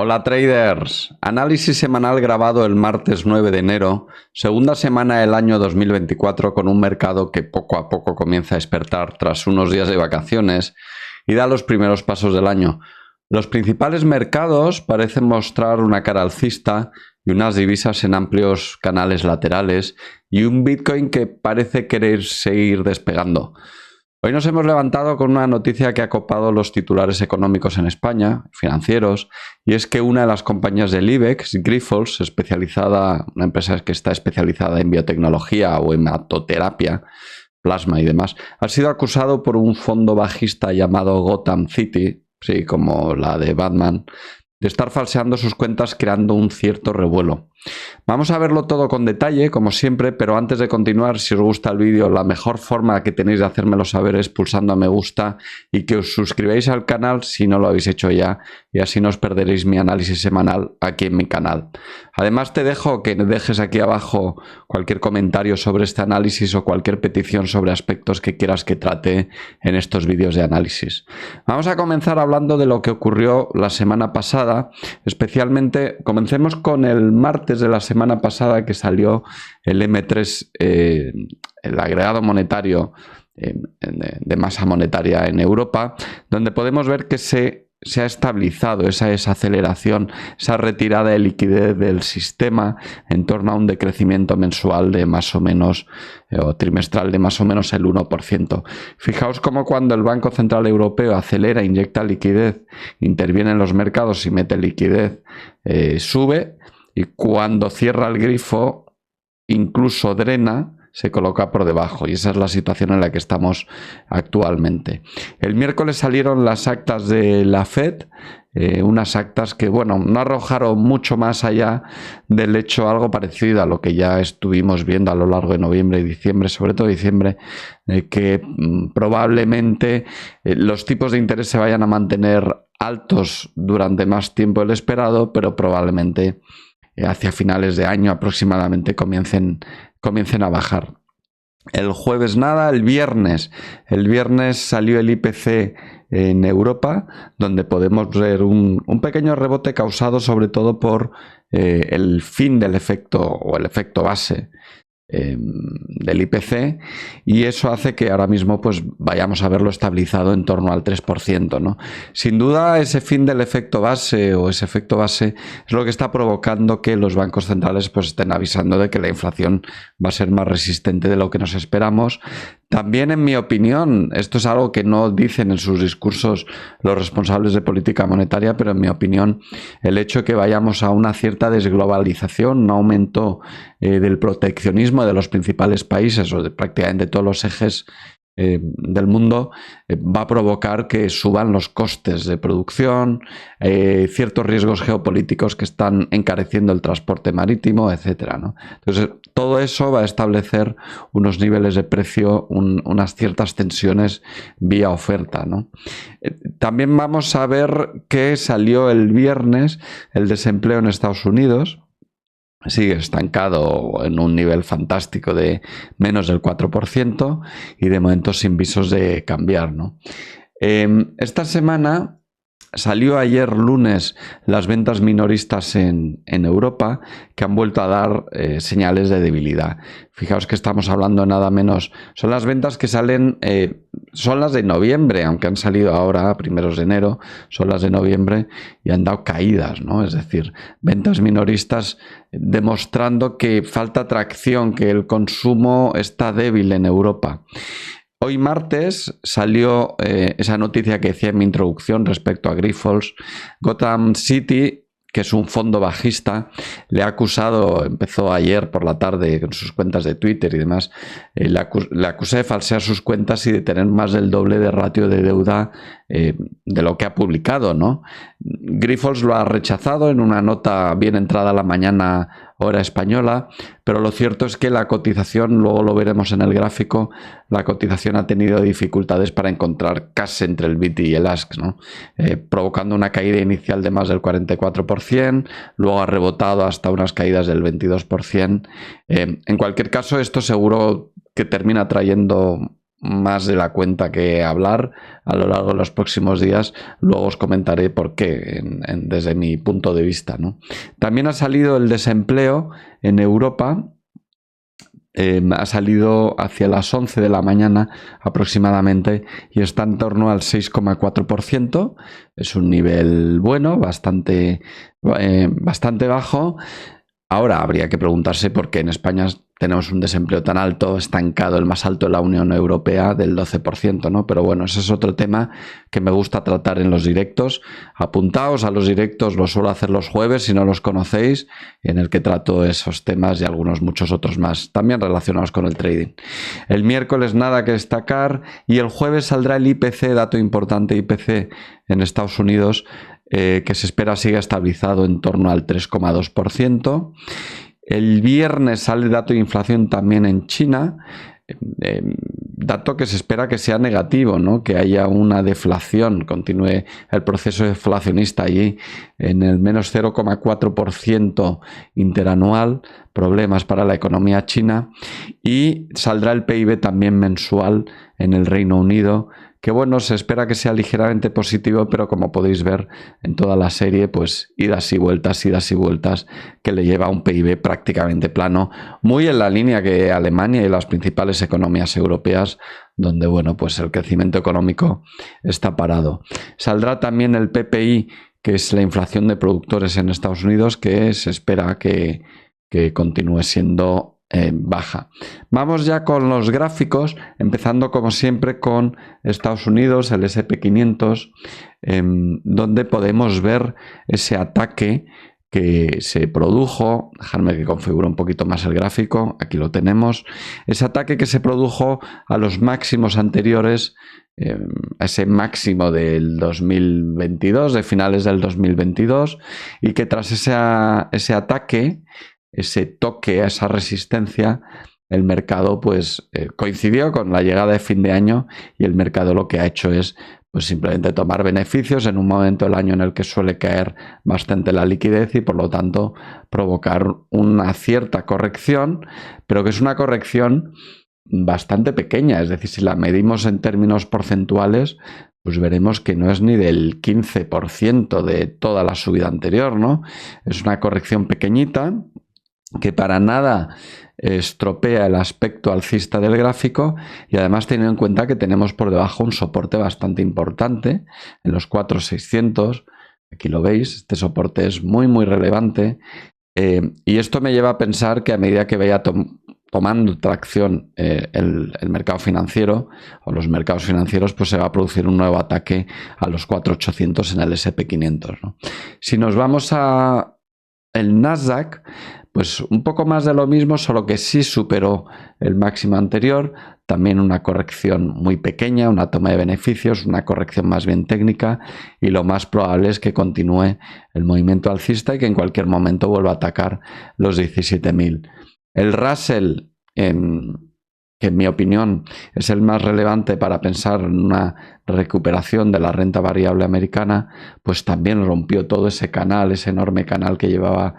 Hola traders, análisis semanal grabado el martes 9 de enero, segunda semana del año 2024 con un mercado que poco a poco comienza a despertar tras unos días de vacaciones y da los primeros pasos del año. Los principales mercados parecen mostrar una cara alcista y unas divisas en amplios canales laterales y un Bitcoin que parece querer seguir despegando. Hoy nos hemos levantado con una noticia que ha copado los titulares económicos en España, financieros, y es que una de las compañías del IBEX, Grifols, una empresa que está especializada en biotecnología o hematoterapia, plasma y demás, ha sido acusado por un fondo bajista llamado Gotham City, sí, como la de Batman, de estar falseando sus cuentas creando un cierto revuelo. Vamos a verlo todo con detalle, como siempre, pero antes de continuar, si os gusta el vídeo, la mejor forma que tenéis de hacérmelo saber es pulsando a me gusta y que os suscribáis al canal si no lo habéis hecho ya, y así no os perderéis mi análisis semanal aquí en mi canal. Además, te dejo que dejes aquí abajo cualquier comentario sobre este análisis o cualquier petición sobre aspectos que quieras que trate en estos vídeos de análisis. Vamos a comenzar hablando de lo que ocurrió la semana pasada, especialmente, comencemos con el martes de la semana pasada que salió el M3, el agregado monetario de masa monetaria en Europa, donde podemos ver que se ha estabilizado esa desaceleración, esa retirada de liquidez del sistema en torno a un decrecimiento mensual de más o menos, o trimestral de más o menos el 1%. Fijaos cómo cuando el Banco Central Europeo acelera, inyecta liquidez, interviene en los mercados y mete liquidez, sube, y cuando cierra el grifo, incluso drena, se coloca por debajo, y esa es la situación en la que estamos actualmente. El miércoles salieron las actas de la FED, unas actas que, bueno, no arrojaron mucho más allá del hecho algo parecido a lo que ya estuvimos viendo a lo largo de noviembre y diciembre, sobre todo diciembre, que probablemente los tipos de interés se vayan a mantener altos durante más tiempo del esperado, pero probablemente hacia finales de año aproximadamente comiencen a bajar. El jueves nada, el viernes salió el IPC en Europa, donde podemos ver un pequeño rebote causado sobre todo por el fin del efecto o el efecto base del IPC, y eso hace que ahora mismo pues vayamos a verlo estabilizado en torno al 3%, ¿no? Sin duda ese fin del efecto base o ese efecto base es lo que está provocando que los bancos centrales pues estén avisando de que la inflación va a ser más resistente de lo que nos esperamos. También, en mi opinión, esto es algo que no dicen en sus discursos los responsables de política monetaria, pero en mi opinión el hecho de que vayamos a una cierta desglobalización, un aumento del proteccionismo de los principales países o de prácticamente todos los ejes del mundo, va a provocar que suban los costes de producción, ciertos riesgos geopolíticos que están encareciendo el transporte marítimo, etcétera, ¿no? Entonces, todo eso va a establecer unos niveles de precio, unas ciertas tensiones vía oferta, ¿no? También vamos a ver que salió el viernes el desempleo en Estados Unidos. Sigue estancado en un nivel fantástico de menos del 4% y de momento sin visos de cambiar, ¿no? Esta semana salió ayer lunes las ventas minoristas en Europa, que han vuelto a dar señales de debilidad. Fijaos que estamos hablando nada menos, son las ventas que salen, son las de noviembre, aunque han salido ahora a primeros de enero, son las de noviembre y han dado caídas, ¿no? Es decir, ventas minoristas demostrando que falta tracción, que el consumo está débil en Europa. Hoy martes salió esa noticia que decía en mi introducción respecto a Grifols. Gotham City, que es un fondo bajista, le ha acusado, empezó ayer por la tarde con sus cuentas de Twitter y demás, le acusé de falsear sus cuentas y de tener más del doble de ratio de deuda de lo que ha publicado, ¿no? Grifols lo ha rechazado en una nota bien entrada a la mañana hora española, pero lo cierto es que la cotización, luego lo veremos en el gráfico, la cotización ha tenido dificultades para encontrar cash entre el BIT y el ASX, ¿no? Provocando una caída inicial de más del 44%, luego ha rebotado hasta unas caídas del 22%. En cualquier caso, esto seguro que termina trayendo más de la cuenta que hablar a lo largo de los próximos días. Luego os comentaré por qué desde mi punto de vista, ¿no? También ha salido el desempleo en Europa. Ha salido hacia las 11 de la mañana aproximadamente y está en torno al 6,4%. Es un nivel bueno, bastante bajo. Ahora habría que preguntarse por qué en España tenemos un desempleo tan alto, estancado, el más alto de la Unión Europea, del 12%, ¿no? Pero bueno, ese es otro tema que me gusta tratar en los directos. Apuntaos a los directos, los suelo hacer los jueves, si no los conocéis, en el que trato esos temas y muchos otros más, también relacionados con el trading. El miércoles nada que destacar y el jueves saldrá el IPC, dato importante IPC en Estados Unidos, que se espera siga estabilizado en torno al 3,2%. El viernes sale el dato de inflación también en China, dato que se espera que sea negativo, ¿no? Que haya una deflación, continúe el proceso deflacionista allí en el menos 0,4% interanual, problemas para la economía china, y saldrá el PIB también mensual en el Reino Unido, que bueno, se espera que sea ligeramente positivo, pero como podéis ver en toda la serie, pues idas y vueltas, que le lleva a un PIB prácticamente plano, muy en la línea que Alemania y las principales economías europeas, donde bueno, pues el crecimiento económico está parado. Saldrá también el PPI, que es la inflación de productores en Estados Unidos, que se espera que continúe siendo baja. Vamos ya con los gráficos, empezando como siempre con Estados Unidos, el S&P 500, donde podemos ver ese ataque que se produjo. Dejadme que configure un poquito más el gráfico, aquí lo tenemos, ese ataque que se produjo a los máximos anteriores, a ese máximo del 2022, de finales del 2022, y que tras ese ataque, ese toque, a esa resistencia, el mercado pues coincidió con la llegada de fin de año y el mercado lo que ha hecho es pues simplemente tomar beneficios en un momento del año en el que suele caer bastante la liquidez y por lo tanto provocar una cierta corrección, pero que es una corrección bastante pequeña. Es decir, si la medimos en términos porcentuales, pues veremos que no es ni del 15% de toda la subida anterior, ¿no? Es una corrección pequeñita que para nada estropea el aspecto alcista del gráfico, y además teniendo en cuenta que tenemos por debajo un soporte bastante importante en los 4.600. Aquí lo veis, este soporte es muy relevante, y esto me lleva a pensar que a medida que vaya tomando tracción el mercado financiero o los mercados financieros, pues se va a producir un nuevo ataque a los 4.800 en el S&P 500, ¿no? Si nos vamos a el Nasdaq, pues un poco más de lo mismo, solo que sí superó el máximo anterior, también una corrección muy pequeña, una toma de beneficios, una corrección más bien técnica, y lo más probable es que continúe el movimiento alcista y que en cualquier momento vuelva a atacar los 17.000. El Russell, que en mi opinión es el más relevante para pensar en una recuperación de la renta variable americana, pues también rompió todo ese canal, ese enorme canal que llevaba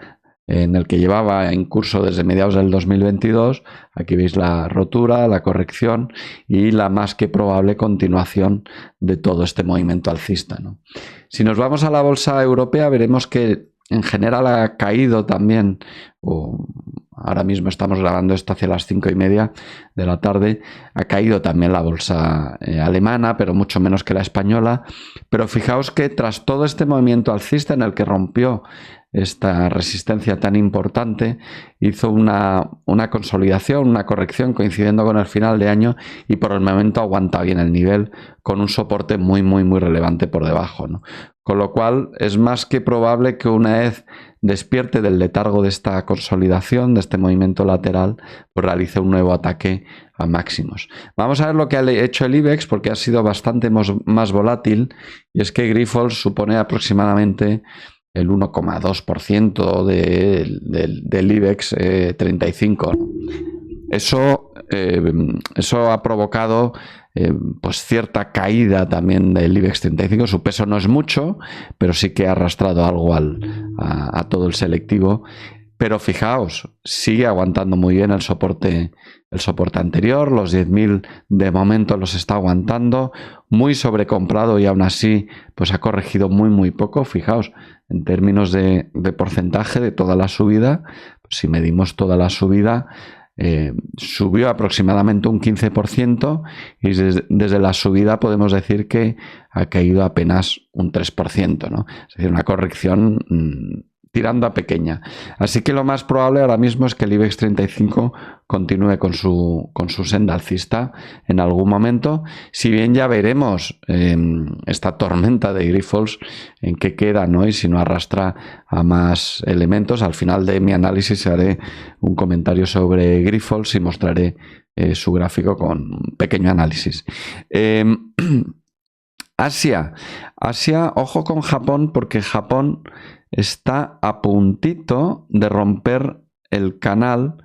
en curso desde mediados del 2022. Aquí veis la rotura, la corrección y la más que probable continuación de todo este movimiento alcista, ¿no? Si nos vamos a la bolsa europea, veremos que en general ha caído también, ahora mismo estamos grabando esto hacia las 5:30 de la tarde, ha caído también la bolsa alemana, pero mucho menos que la española. Pero fijaos que tras todo este movimiento alcista en el que rompió esta resistencia tan importante, hizo una consolidación, una corrección coincidiendo con el final de año, y por el momento aguanta bien el nivel con un soporte muy relevante por debajo, ¿no? Con lo cual es más que probable que una vez despierte del letargo de esta consolidación, de este movimiento lateral, pues realice un nuevo ataque a máximos. Vamos a ver lo que ha hecho el IBEX, porque ha sido bastante más volátil, y es que Grifols supone aproximadamente el 1,2% del IBEX 35. Eso ha provocado pues cierta caída también del IBEX 35. Su peso no es mucho, pero sí que ha arrastrado algo a todo el selectivo. Pero fijaos, sigue aguantando muy bien el soporte anterior, los 10.000 de momento los está aguantando, muy sobrecomprado y aún así pues ha corregido muy poco. Fijaos, en términos de porcentaje de toda la subida, pues si medimos toda la subida, subió aproximadamente un 15% y desde la subida podemos decir que ha caído apenas un 3%, ¿no? Es decir, una corrección tirando a pequeña. Así que lo más probable ahora mismo es que el IBEX 35 continúe con su senda alcista en algún momento, si bien ya veremos esta tormenta de Grifols en qué queda, ¿no? Y si no arrastra a más elementos. Al final de mi análisis haré un comentario sobre Grifols y mostraré su gráfico con un pequeño análisis. Asia, ojo con Japón, porque Japón está a puntito de romper el canal,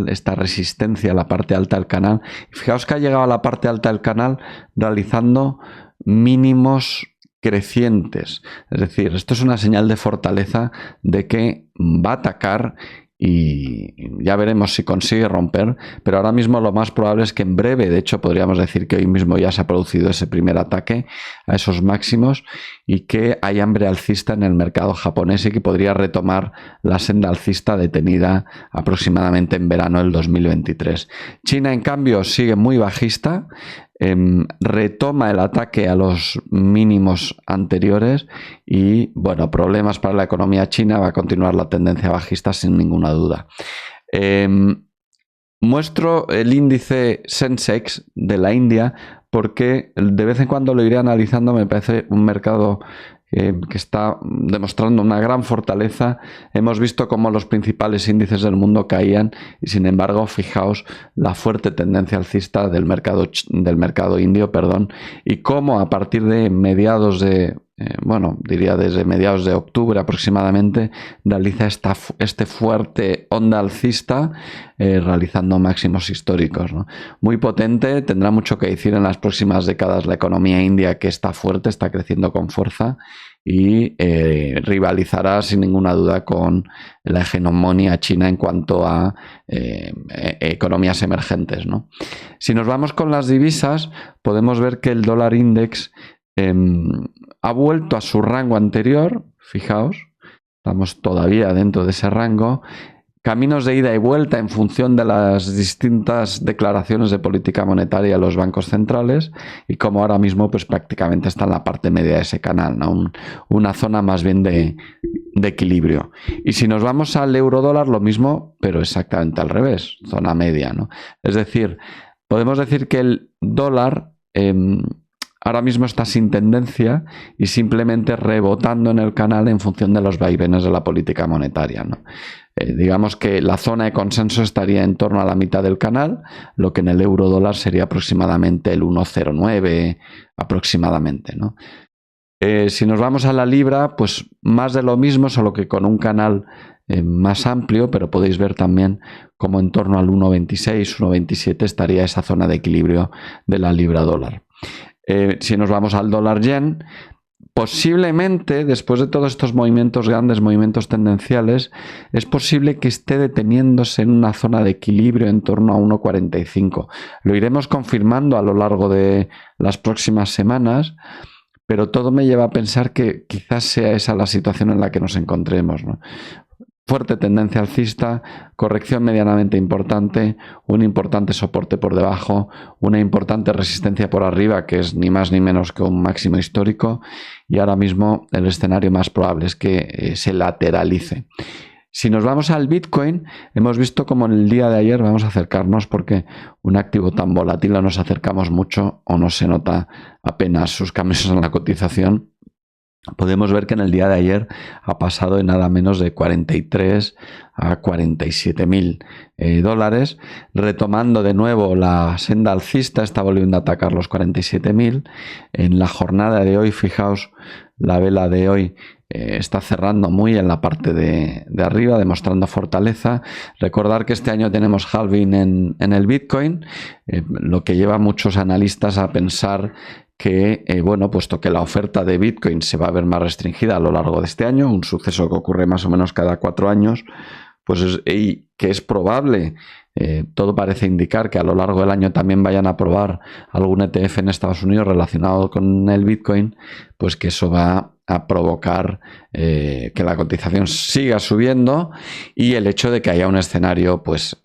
esta resistencia a la parte alta del canal. Fijaos que ha llegado a la parte alta del canal realizando mínimos crecientes. Es decir, esto es una señal de fortaleza de que va a atacar y ya veremos si consigue romper, pero ahora mismo lo más probable es que en breve, de hecho podríamos decir que hoy mismo ya se ha producido ese primer ataque a esos máximos y que hay hambre alcista en el mercado japonés y que podría retomar la senda alcista detenida aproximadamente en verano del 2023. China, en cambio, sigue muy bajista. Retoma el ataque a los mínimos anteriores y, bueno, problemas para la economía china. Va a continuar la tendencia bajista sin ninguna duda. Muestro el índice Sensex de la India porque de vez en cuando lo iré analizando. Me parece un mercado que está demostrando una gran fortaleza. Hemos visto cómo los principales índices del mundo caían y, sin embargo, fijaos la fuerte tendencia alcista del mercado indio, y cómo a partir de mediados de diría desde mediados de octubre aproximadamente, realiza este fuerte onda alcista, realizando máximos históricos, ¿no? Muy potente, tendrá mucho que decir en las próximas décadas la economía india, que está fuerte, está creciendo con fuerza y rivalizará sin ninguna duda con la hegemonía china en cuanto a economías emergentes, ¿no? Si nos vamos con las divisas, podemos ver que el dólar index ha vuelto a su rango anterior. Fijaos, estamos todavía dentro de ese rango. Caminos de ida y vuelta en función de las distintas declaraciones de política monetaria de los bancos centrales, y como ahora mismo pues prácticamente está en la parte media de ese canal, ¿no? Una zona más bien de equilibrio. Y si nos vamos al euro dólar, lo mismo, pero exactamente al revés, zona media, ¿no? Es decir, podemos decir que el dólar ahora mismo está sin tendencia y simplemente rebotando en el canal en función de los vaivenes de la política monetaria, ¿no? Digamos que la zona de consenso estaría en torno a la mitad del canal, lo que en el euro dólar sería aproximadamente el 1,09 aproximadamente, ¿no? Si nos vamos a la libra, pues más de lo mismo, solo que con un canal más amplio, pero podéis ver también como en torno al 1,26, 1,27 estaría esa zona de equilibrio de la libra dólar. Si nos vamos al dólar yen, posiblemente después de todos estos movimientos grandes, movimientos tendenciales, es posible que esté deteniéndose en una zona de equilibrio en torno a 1,45. Lo iremos confirmando a lo largo de las próximas semanas, pero todo me lleva a pensar que quizás sea esa la situación en la que nos encontremos, ¿no? Fuerte tendencia alcista, corrección medianamente importante, un importante soporte por debajo, una importante resistencia por arriba, que es ni más ni menos que un máximo histórico, y ahora mismo el escenario más probable es que se lateralice. Si nos vamos al Bitcoin, hemos visto como en el día de ayer, vamos a acercarnos porque un activo tan volátil no nos acercamos mucho o no se nota apenas sus cambios en la cotización. Podemos ver que en el día de ayer ha pasado de nada menos de 43 a 47.000 dólares, retomando de nuevo la senda alcista, está volviendo a atacar los 47.000. En la jornada de hoy, fijaos, la vela de hoy está cerrando muy en la parte de arriba, demostrando fortaleza. Recordar que este año tenemos halving en el Bitcoin, lo que lleva a muchos analistas a pensar que, bueno, puesto que la oferta de Bitcoin se va a ver más restringida a lo largo de este año, un suceso que ocurre más o menos cada 4 años, pues y que es probable, todo parece indicar que a lo largo del año también vayan a aprobar algún ETF en Estados Unidos relacionado con el Bitcoin, pues que eso va a provocar que la cotización siga subiendo, y el hecho de que haya un escenario pues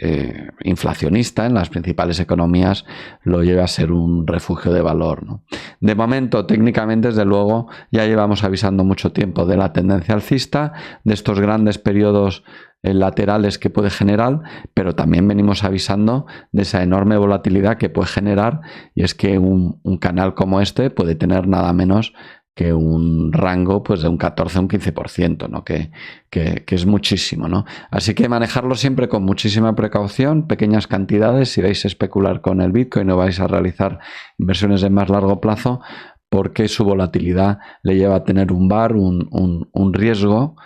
inflacionista en las principales economías lo lleve a ser un refugio de valor, ¿no? De momento, técnicamente, desde luego, ya llevamos avisando mucho tiempo de la tendencia alcista, de estos grandes periodos laterales que puede generar, pero también venimos avisando de esa enorme volatilidad que puede generar, y es que un canal como este puede tener nada menos que un rango pues de un 14 o un 15%, ¿no? que es muchísimo, ¿no? Así que manejarlo siempre con muchísima precaución, pequeñas cantidades, si vais a especular con el Bitcoin o vais a realizar inversiones de más largo plazo, porque su volatilidad le lleva a tener un VaR, un riesgo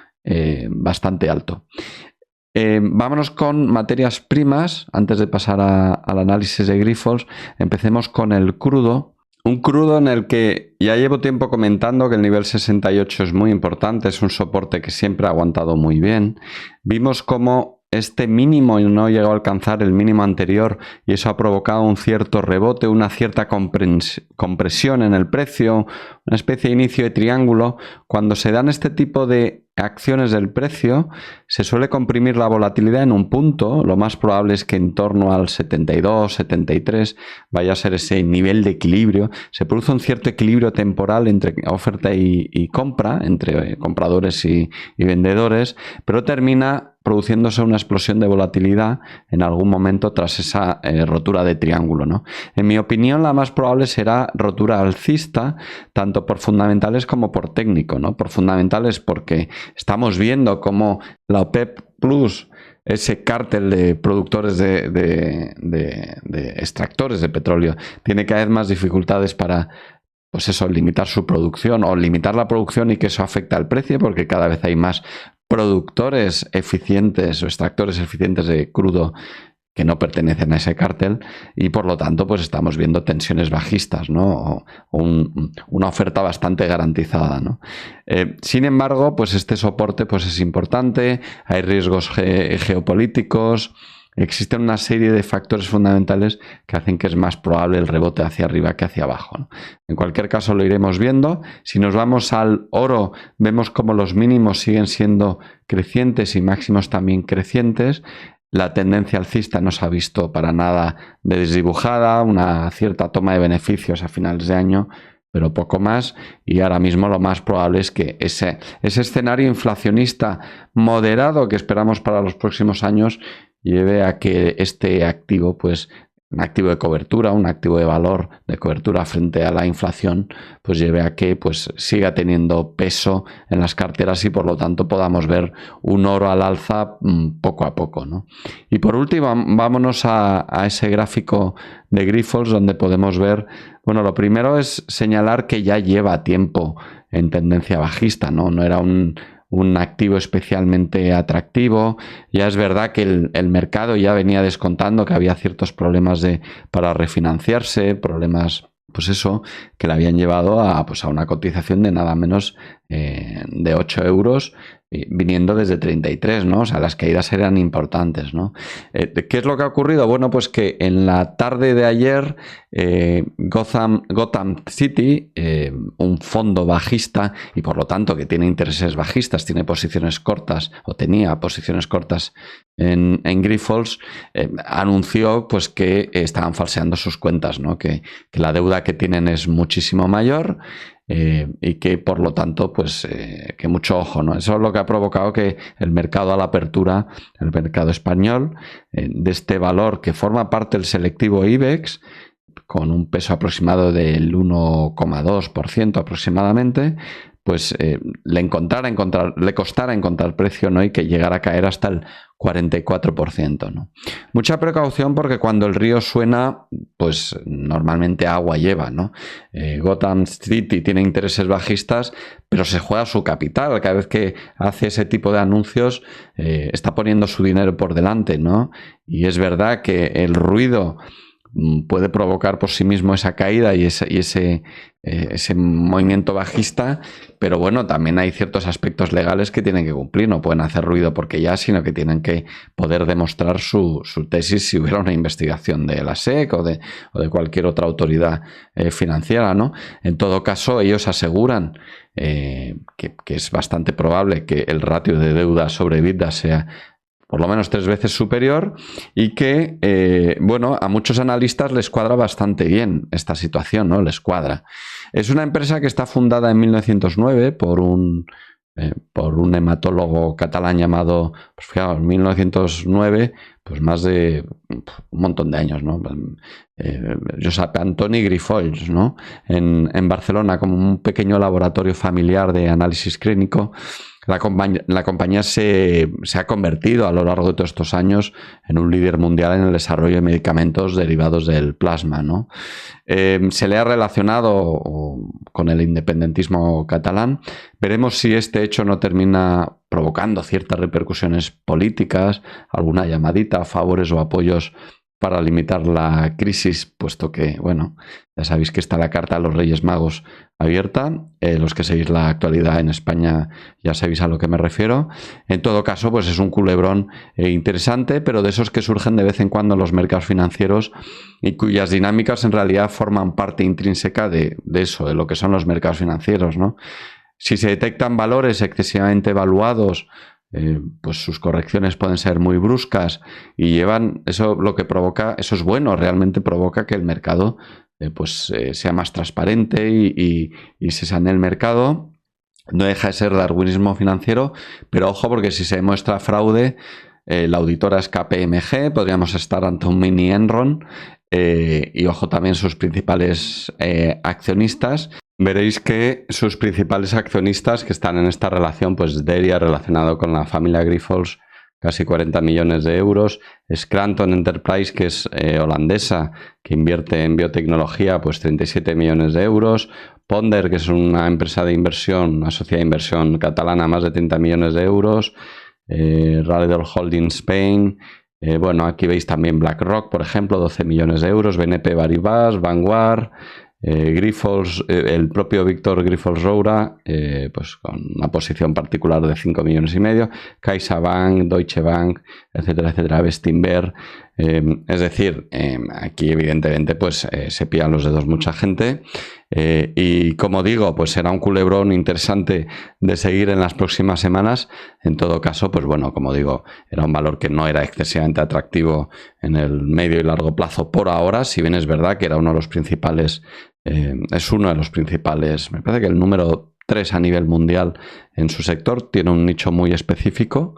bastante alto. Vámonos con materias primas. Antes de pasar al análisis de Grifols, empecemos con el crudo. Un crudo en el que ya llevo tiempo comentando que el nivel 68 es muy importante, es un soporte que siempre ha aguantado muy bien. Vimos cómo este mínimo no llegó a alcanzar el mínimo anterior, y eso ha provocado un cierto rebote, una cierta compresión en el precio, una especie de inicio de triángulo. Cuando se dan este tipo de acciones del precio, se suele comprimir la volatilidad en un punto. Lo más probable es que en torno al 72, 73 vaya a ser ese nivel de equilibrio. Se produce un cierto equilibrio temporal entre oferta y compra, entre compradores y vendedores, pero termina produciéndose una explosión de volatilidad en algún momento tras esa rotura de triángulo, ¿no? En mi opinión, la más probable será rotura alcista, tanto por fundamentales como por técnico, ¿no? Por fundamentales porque estamos viendo cómo la OPEP Plus, ese cártel de productores de extractores de petróleo, tiene cada vez más dificultades para, pues eso, limitar su producción o limitar la producción, y que eso afecta al precio porque cada vez hay más productores eficientes o extractores eficientes de crudo que no pertenecen a ese cártel, y por lo tanto pues estamos viendo tensiones bajistas, ¿no? Una oferta bastante garantizada, ¿no? Sin embargo, pues este soporte pues es importante, hay riesgos geopolíticos, existen una serie de factores fundamentales que hacen que es más probable el rebote hacia arriba que hacia abajo, ¿no? En cualquier caso lo iremos viendo. Si nos vamos al oro, vemos como los mínimos siguen siendo crecientes y máximos también crecientes. La tendencia alcista no se ha visto para nada desdibujada, una cierta toma de beneficios a finales de año, pero poco más, y ahora mismo lo más probable es que ese escenario inflacionista moderado que esperamos para los próximos años lleve a que este activo, pues un activo de cobertura, un activo de valor de cobertura frente a la inflación, pues lleve a que pues siga teniendo peso en las carteras y por lo tanto podamos ver un oro al alza poco a poco, ¿no? Y por último, vámonos a ese gráfico de Grifols donde podemos ver, bueno, lo primero es señalar que ya lleva tiempo en tendencia bajista, ¿no? No era un activo especialmente atractivo. Ya es verdad que el mercado ya venía descontando que había ciertos problemas para refinanciarse, problemas, pues eso, que le habían llevado a una cotización de nada menos de 8 euros, viniendo desde 33, ¿no? O sea, las caídas eran importantes, ¿no? ¿Qué es lo que ha ocurrido? Bueno, pues que en la tarde de ayer Gotham City, un fondo bajista y por lo tanto que tiene intereses bajistas, tiene posiciones cortas o tenía posiciones cortas en Grifols, anunció pues que estaban falseando sus cuentas, ¿no? Que la deuda que tienen es muchísimo mayor. Y que por lo tanto pues que mucho ojo, ¿no? Eso es lo que ha provocado que el mercado a la apertura, el mercado español, de este valor que forma parte del selectivo IBEX, con un peso aproximado del 1,2% aproximadamente, pues le costara encontrar precio, ¿no? Y que llegara a caer hasta el 44%, ¿no? Mucha precaución porque cuando el río suena, pues normalmente agua lleva, ¿no? Gotham City tiene intereses bajistas, pero se juega su capital. Cada vez que hace ese tipo de anuncios, está poniendo su dinero por delante, ¿no? Y es verdad que el ruido puede provocar por sí mismo esa caída y ese ese movimiento bajista, pero bueno, también hay ciertos aspectos legales que tienen que cumplir, no pueden hacer ruido porque ya, sino que tienen que poder demostrar su tesis si hubiera una investigación de la SEC o de cualquier otra autoridad financiera, ¿no? En todo caso, ellos aseguran que es bastante probable que el ratio de deuda sobre EBITDA sea por lo menos 3 veces superior y que, bueno, a muchos analistas les cuadra bastante bien esta situación, ¿no? Les cuadra. Es una empresa que está fundada en 1909 por un hematólogo catalán llamado, pues fijaos, 1909, pues más de un montón de años, ¿no? Josep Antoni Grifols, ¿no? En Barcelona, como un pequeño laboratorio familiar de análisis clínico. La compañía se ha convertido a lo largo de todos estos años en un líder mundial en el desarrollo de medicamentos derivados del plasma, ¿no? Se le ha relacionado con el independentismo catalán. Veremos si este hecho no termina provocando ciertas repercusiones políticas, alguna llamadita, favores o apoyos para limitar la crisis, puesto que, bueno, ya sabéis que está la carta a los Reyes Magos abierta. Los que seguís la actualidad en España ya sabéis a lo que me refiero. En todo caso, pues es un culebrón interesante, pero de esos que surgen de vez en cuando en los mercados financieros y cuyas dinámicas en realidad forman parte intrínseca de eso, de lo que son los mercados financieros, ¿no? Si se detectan valores excesivamente evaluados, pues sus correcciones pueden ser muy bruscas y llevan, eso lo que provoca, eso es bueno, realmente provoca que el mercado sea más transparente y se sane el mercado. No deja de ser darwinismo financiero, pero ojo, porque si se demuestra fraude, la auditora es KPMG, podríamos estar ante un mini Enron, y ojo también sus principales accionistas. Veréis que sus principales accionistas que están en esta relación, pues Deria, relacionado con la familia Grifols, casi 40 millones de euros. Scranton Enterprise, que es holandesa, que invierte en biotecnología, pues 37 millones de euros. Ponder, que es una empresa de inversión, una sociedad de inversión catalana, más de 30 millones de euros. Raleigh Holdings Spain. Bueno, aquí veis también BlackRock, por ejemplo, 12 millones de euros. BNP Paribas, Vanguard. Grifols, el propio Víctor Grifols Roura, pues con una posición particular de 5 millones y medio, CaixaBank, Deutsche Bank, etcétera, etcétera, Bestinver. Es decir, aquí evidentemente pues se pillan los dedos mucha gente, y como digo, pues será un culebrón interesante de seguir en las próximas semanas. En todo caso, pues bueno, como digo, era un valor que no era excesivamente atractivo en el medio y largo plazo por ahora, si bien es verdad que era uno de los principales, es uno de los principales, me parece que el número 3 a nivel mundial en su sector, tiene un nicho muy específico.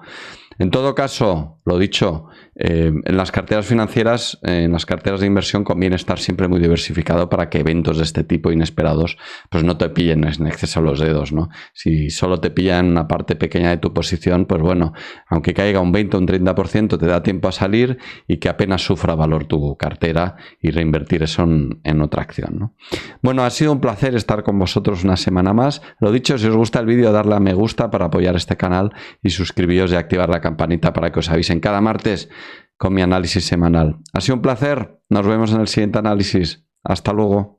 En todo caso, lo dicho, en las carteras financieras, en las carteras de inversión, conviene estar siempre muy diversificado para que eventos de este tipo inesperados pues no te pillen en exceso los dedos, ¿no? Si solo te pillan una parte pequeña de tu posición, pues bueno, aunque caiga un 20 o un 30%, te da tiempo a salir y que apenas sufra valor tu cartera y reinvertir eso en otra acción, ¿no? Bueno, ha sido un placer estar con vosotros una semana más. Lo dicho, si os gusta el vídeo, darle a me gusta para apoyar este canal y suscribiros y activar la campanita para que os avisen cada martes con mi análisis semanal. Ha sido un placer. Nos vemos en el siguiente análisis. Hasta luego.